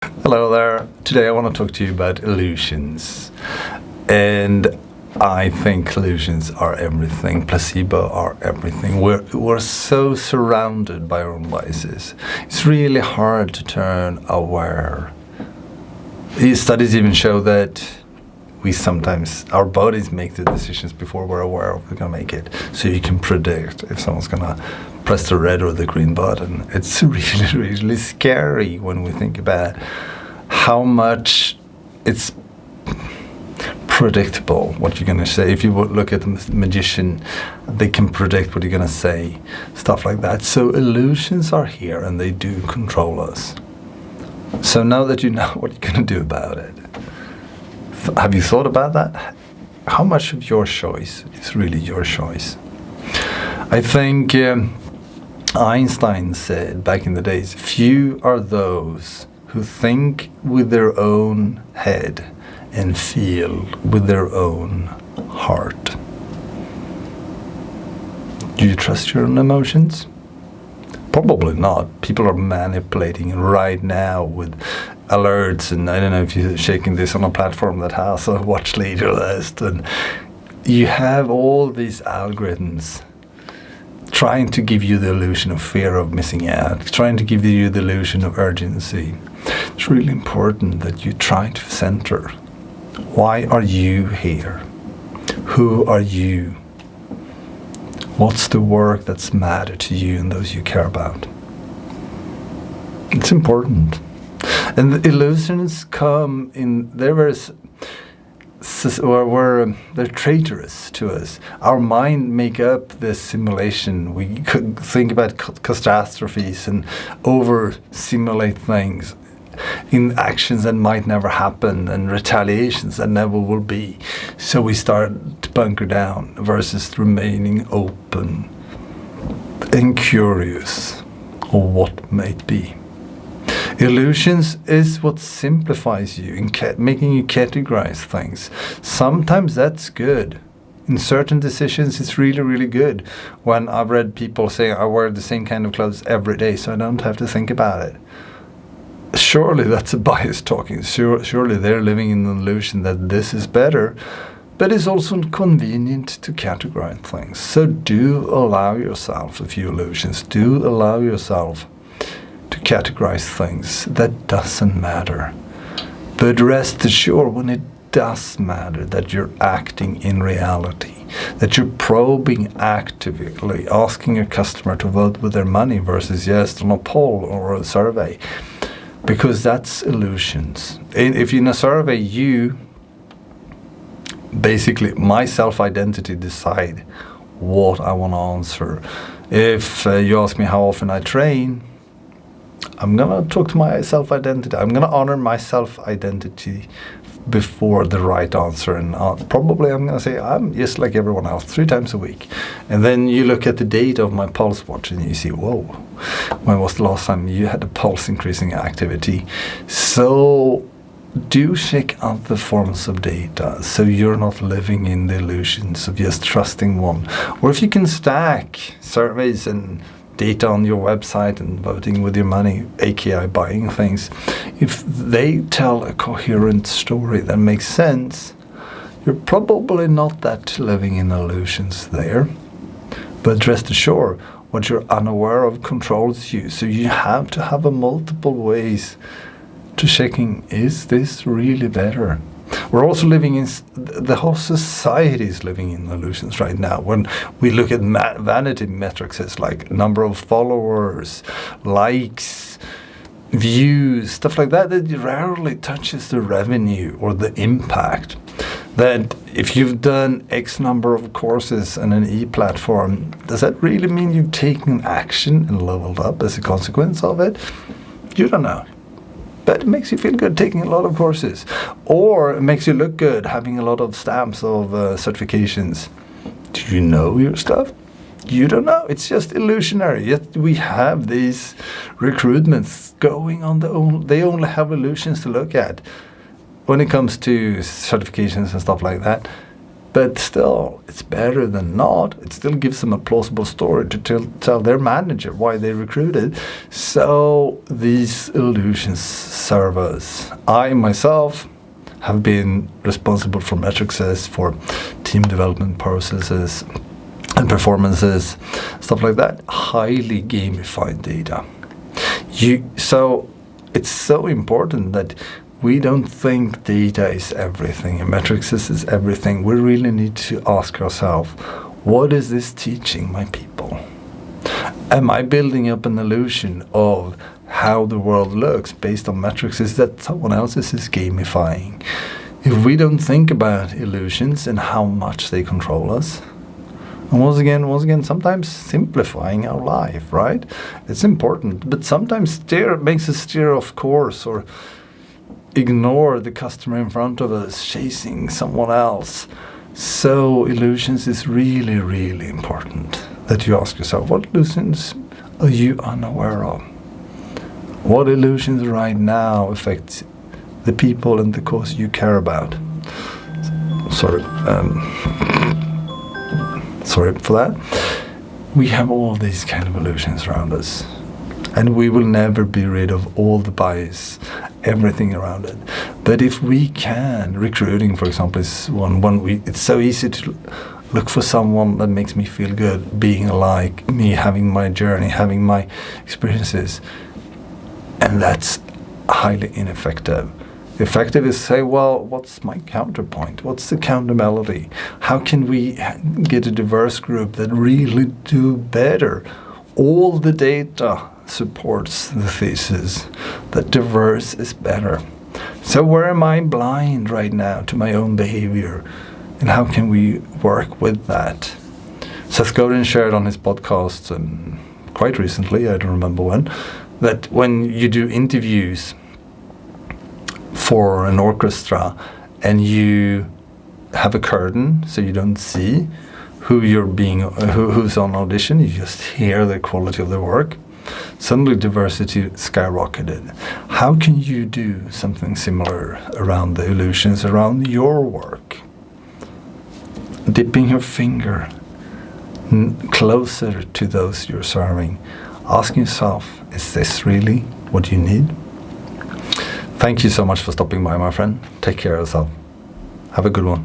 Hello there. Today I want to talk to you about illusions. And I think illusions are everything. Placebo are everything. We're so surrounded by our own biases. It's really hard to turn aware. These studies even show that our bodies make the decisions before we're aware of we're going to make it. So you can predict if someone's going to press the red or the green button. It's really, really scary when we think about how much it's predictable what you're going to say. If you would look at the magician, they can predict what you're going to say, stuff like that. So illusions are here and they do control us. So now that you know what you're going to do about it, have you thought about that? How much of your choice is really your choice? I think Einstein said back in the days, few are those who think with their own head and feel with their own heart. Do you trust your own emotions? Probably not. People are manipulating right now with alerts, and I don't know if you're shaking this on a platform that has a watch leader list, and you have all these algorithms trying to give you the illusion of fear of missing out, trying to give you the illusion of urgency. It's really important that you try to center. Why are you here? Who are you? What's the work that's matter to you and those you care about? It's important. And the illusions come in, they're traitorous to us. Our mind make up this simulation. We could think about catastrophes and over-simulate things in actions that might never happen and retaliations that never will be. So we start to bunker down versus remaining open and curious of what might be. Illusions is what simplifies you in making you categorize things. Sometimes that's good. In certain decisions, it's really, really good. When I've read people say, I wear the same kind of clothes every day, so I don't have to think about it. Surely that's a bias talking. Surely they're living in an illusion that this is better, but it's also convenient to categorize things. So do allow yourself a few illusions. Do allow yourself to categorize things that doesn't matter. But rest assured, when it does matter, that you're acting in reality, that you're probing actively, asking your customer to vote with their money versus yes on a poll or a survey, because that's illusions. If in a survey you basically, my self-identity decide what I want to answer. If you ask me how often I train, I'm going to talk to my self-identity. I'm going to honor my self-identity before the right answer. And probably I'm going to say, I'm just like everyone else, 3 times a week. And then you look at the data of my pulse watch and you see, whoa, when was the last time you had a pulse increasing activity? So do check out the forms of data so you're not living in the illusions of just trusting one. Or if you can stack surveys and data on your website and voting with your money, aka buying things, if they tell a coherent story that makes sense, you're probably not that living in illusions there. But rest assured, what you're unaware of controls you. So you have to have a multiple ways to checking, is this really better? We're also living in, the whole society is living in illusions right now. When we look at vanity metrics, it's like number of followers, likes, views, stuff like that, that rarely touches the revenue or the impact. That if you've done X number of courses on an e-platform, does that really mean you've taken action and leveled up as a consequence of it? You don't know. But it makes you feel good taking a lot of courses. Or it makes you look good having a lot of stamps of certifications. Do you know your stuff? You don't know. It's just illusionary. Yet we have these recruitments going on. They only have illusions to look at. When it comes to certifications and stuff like that, But still, it's better than not. It still gives them a plausible story to tell their manager why they recruited. So these illusions serve us. I myself have been responsible for metrics, for team development processes and performances, stuff like that. Highly gamified data. So it's so important that we don't think data is everything and metrics is everything. We really need to ask ourselves, what is this teaching my people? Am I building up an illusion of how the world looks based on metrics that someone else is gamifying? If we don't think about illusions and how much they control us, and once again, sometimes simplifying our life, right? It's important, but sometimes makes us steer off course or ignore the customer in front of us, chasing someone else. So illusions is really, really important that you ask yourself, what illusions are you unaware of? What illusions right now affect the people and the cause you care about? Sorry for that. We have all these kind of illusions around us. And we will never be rid of all the bias, everything around it. But if we can, recruiting, for example, is it's so easy to look for someone that makes me feel good, being like me, having my journey, having my experiences. And that's highly ineffective. Effective is say, well, what's my counterpoint? What's the counter melody? How can we get a diverse group that really do better? All the data supports the thesis that diverse is better. So where am I blind right now to my own behavior? And how can we work with that? Seth Godin shared on his podcast, and quite recently, I don't remember when, that when you do interviews for an orchestra and you have a curtain so you don't see who's on audition, you just hear the quality of the work. Suddenly diversity skyrocketed. How can you do something similar around the illusions around your work? Dipping your finger closer to those you're serving. Asking yourself, is this really what you need? Thank you so much for stopping by, my friend. Take care of yourself. Have a good one.